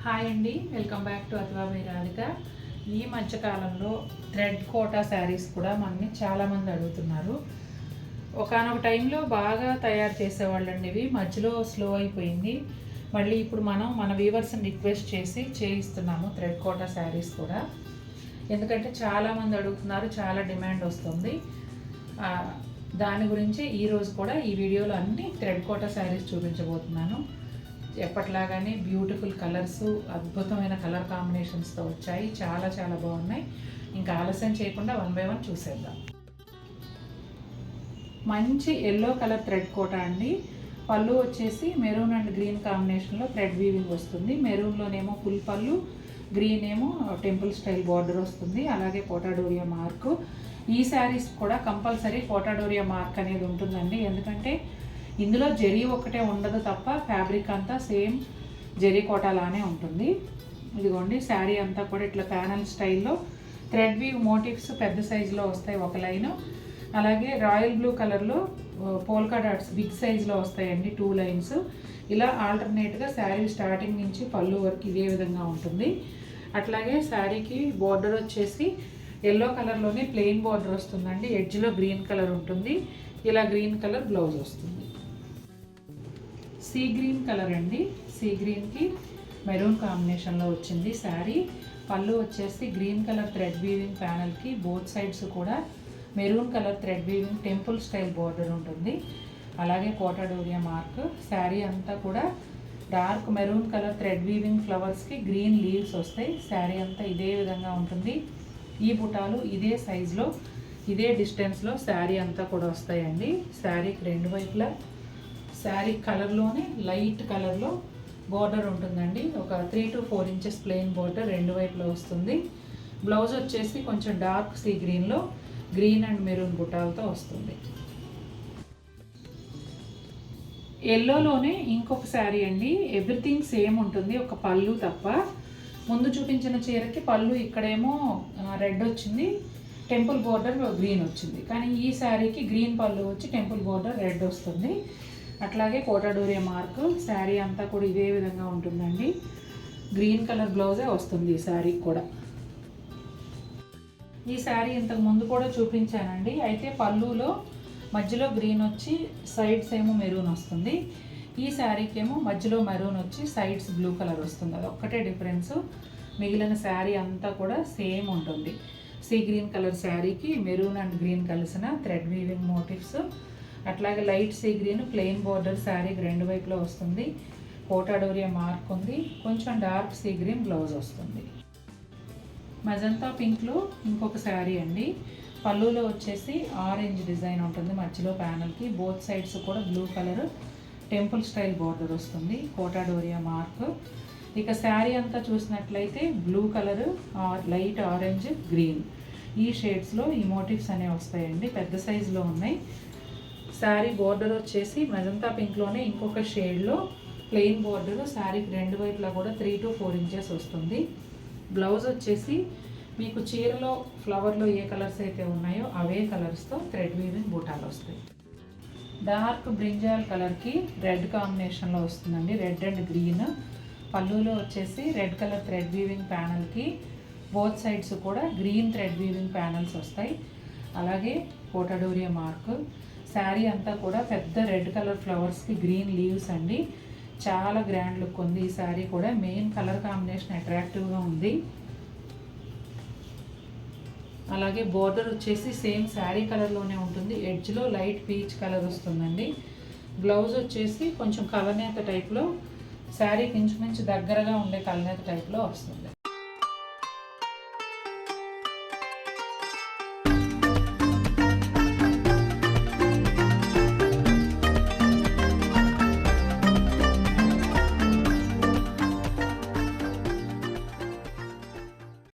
Hi అండి, welcome back to అథవా by Radhika. ఈ మధ్యకాలంలో థ్రెడ్ కోటా శారీస్ కూడా మనని చాలామంది అడుగుతున్నారు. ఒకానొక టైంలో బాగా తయారు చేసేవాళ్ళండి. ఇవి మధ్యలో స్లో అయిపోయింది. మళ్ళీ ఇప్పుడు మనం మన వ్యూవర్స్ని రిక్వెస్ట్ చేసి చేయిస్తున్నాము థ్రెడ్ కోటా శారీస్ కూడా. ఎందుకంటే చాలామంది అడుగుతున్నారు, చాలా డిమాండ్ వస్తుంది. దాని గురించి ఈరోజు కూడా ఈ వీడియోలో అన్ని థ్రెడ్ కోటా శారీస్ చూపించబోతున్నాను. ఎప్పట్లాగానే బ్యూటిఫుల్ కలర్స్, అద్భుతమైన కలర్ కాంబినేషన్స్తో వచ్చాయి. చాలా చాలా బాగున్నాయి. ఇంకా ఆలస్యం చేయకుండా వన్ బై వన్ చూసేద్దాం. మంచి ఎల్లో కలర్ థ్రెడ్ కోటా అండి. పళ్ళు వచ్చేసి మెరూన్ అండ్ గ్రీన్ కాంబినేషన్లో థ్రెడ్ వీవింగ్ వస్తుంది. మెరూన్లోనేమో ఫుల్ పళ్ళు, గ్రీన్ ఏమో టెంపుల్ స్టైల్ బార్డర్ వస్తుంది. అలాగే కోటాడోరియా మార్క్. ఈ శారీస్ కూడా కంపల్సరీ కోటాడోరియా మార్క్ అనేది ఉంటుందండి. ఎందుకంటే ఇందులో జరీ ఒక్కటే ఉండదు తప్ప ఫ్యాబ్రిక్ అంతా సేమ్ జరీ కోటాలానే ఉంటుంది. ఇదిగోండి, శారీ అంతా కూడా ఇట్లా ప్యానల్ స్టైల్లో థ్రెడ్ వీవ్ మోటివ్స్ పెద్ద సైజులో వస్తాయి ఒక లైను. అలాగే రాయల్ బ్లూ కలర్లో పోల్కా డాట్స్ బిగ్ సైజులో వస్తాయండి 2 లైన్స్. ఇలా ఆల్టర్నేట్గా శారీ స్టార్టింగ్ నుంచి పళ్ళు వరకు ఇదే విధంగా ఉంటుంది. అట్లాగే శారీకి బార్డర్ వచ్చేసి ఎల్లో కలర్లోనే ప్లెయిన్ బార్డర్ వస్తుందండి. ఎడ్జ్లో గ్రీన్ కలర్ ఉంటుంది. ఇలా గ్రీన్ కలర్ బ్లౌజ్ వస్తుంది. సీ గ్రీన్ కలర్ అండి. సీ గ్రీన్కి మెరూన్ కాంబినేషన్లో వచ్చింది శారీ. పళ్ళు వచ్చేసి గ్రీన్ కలర్ థ్రెడ్ వీవింగ్ ప్యానల్కి బోత్ సైడ్స్ కూడా maroon colour thread weaving temple style border ఉంటుంది. అలాగే కోటాడోరియా మార్క్. శారీ అంతా కూడా dark maroon colour thread weaving ఫ్లవర్స్కి గ్రీన్ లీవ్స్ వస్తాయి. శారీ అంతా ఇదే విధంగా ఉంటుంది. ఈ బుటాలు ఇదే సైజులో ఇదే డిస్టెన్స్లో శారీ అంతా కూడా వస్తాయండి. శారీకి రెండు వైపులా శారీ కలర్లోనే లైట్ కలర్లో బార్డర్ ఉంటుందండి. ఒక 3 to 4 ఇంచెస్ ప్లెయిన్ బార్డర్ రెండు వైపులో వస్తుంది. బ్లౌజ్ వచ్చేసి కొంచెం డార్క్ సీ గ్రీన్లో గ్రీన్ అండ్ మెరూన్ బుటాలతో వస్తుంది. ఎల్లోలోనే ఇంకొక శారీ అండి. ఎవ్రీథింగ్ సేమ్ ఉంటుంది, ఒక పళ్ళు తప్ప. ముందు చూపించిన చీరకి పళ్ళు ఇక్కడేమో రెడ్ వచ్చింది, టెంపుల్ బార్డర్ గ్రీన్ వచ్చింది. కానీ ఈ శారీకి గ్రీన్ పళ్ళు వచ్చి టెంపుల్ బార్డర్ రెడ్ వస్తుంది. అట్లాగే కోటాడోరియా మార్క్. శారీ అంతా కూడా ఇదే విధంగా ఉంటుందండి. గ్రీన్ కలర్ బ్లౌజే వస్తుంది ఈ శారీకి కూడా. ఈ శారీ ఇంతకు ముందు కూడా చూపించానండి. అయితే పళ్ళులో మధ్యలో గ్రీన్ వచ్చి సైడ్స్ ఏమో మెరూన్ వస్తుంది. ఈ శారీకి ఏమో మధ్యలో మెరూన్ వచ్చి సైడ్స్ బ్లూ కలర్ వస్తుంది. అది ఒక్కటే డిఫరెన్స్. మిగిలిన శారీ అంతా కూడా సేమ్ ఉంటుంది. సీ గ్రీన్ కలర్ శారీకి మెరూన్ అండ్ గ్రీన్ కలిసిన థ్రెడ్ వీవింగ్ మోటివ్స్. అట్లాగే light sea green plain border శారీకి రెండు వైపులో వస్తుంది. కోటాడోరియా మార్క్ ఉంది. కొంచెం డార్క్ సీ గ్రీన్ బ్లౌజ్ వస్తుంది. మజంతా పింక్లో ఇంకొక శారీ అండి. పళ్ళులో వచ్చేసి ఆరెంజ్ డిజైన్ ఉంటుంది మధ్యలో ప్యానల్కి. బోత్ సైడ్స్ కూడా blue colour temple style border వస్తుంది. కోటాడోరియా మార్క్. ఇక శారీ అంతా చూసినట్లయితే blue colour, light orange, green ఈ షేడ్స్లో ఈ మోటివ్స్ అనేవి వస్తాయండి. పెద్ద సైజులో ఉన్నాయి. శారీ బార్డర్ వచ్చేసి మజంతా పింక్లోనే ఇంకొక షేడ్లో ప్లెయిన్ బార్డర్ శారీకి రెండు వైపులా కూడా 3 to 4 ఇంచెస్ వస్తుంది. బ్లౌజ్ వచ్చేసి మీకు చీరలో ఫ్లవర్లో ఏ కలర్స్ అయితే ఉన్నాయో అవే కలర్స్తో థ్రెడ్ వీవింగ్ బూటాలు వస్తాయి. డార్క్ బ్రింజాల్ కలర్కి రెడ్ కాంబినేషన్లో వస్తుందండి. Red and green. పళ్ళులో వచ్చేసి రెడ్ కలర్ థ్రెడ్ వీవింగ్ ప్యానల్కి బోత్ సైడ్స్ కూడా గ్రీన్ థ్రెడ్ వీవింగ్ ప్యానల్స్ వస్తాయి. అలాగే కోటాడోరియా మార్క్. శారీ అంతా కూడా పెద్ద రెడ్ కలర్ ఫ్లవర్స్కి గ్రీన్ లీవ్స్ అండి. చాలా గ్రాండ్ లుక్ ఉంది ఈ శారీ కూడా. మెయిన్ కలర్ కాంబినేషన్ అట్రాక్టివ్గా ఉంది. అలాగే బార్డర్ వచ్చేసి సేమ్ శారీ కలర్లోనే ఉంటుంది. ఎడ్జ్లో లైట్ పీచ్ కలర్ వస్తుందండి. బ్లౌజ్ వచ్చేసి కొంచెం కలనేత టైప్లో శారీకి ఇంచుమించు దగ్గరగా ఉండే కలనేత టైప్లో వస్తుంది.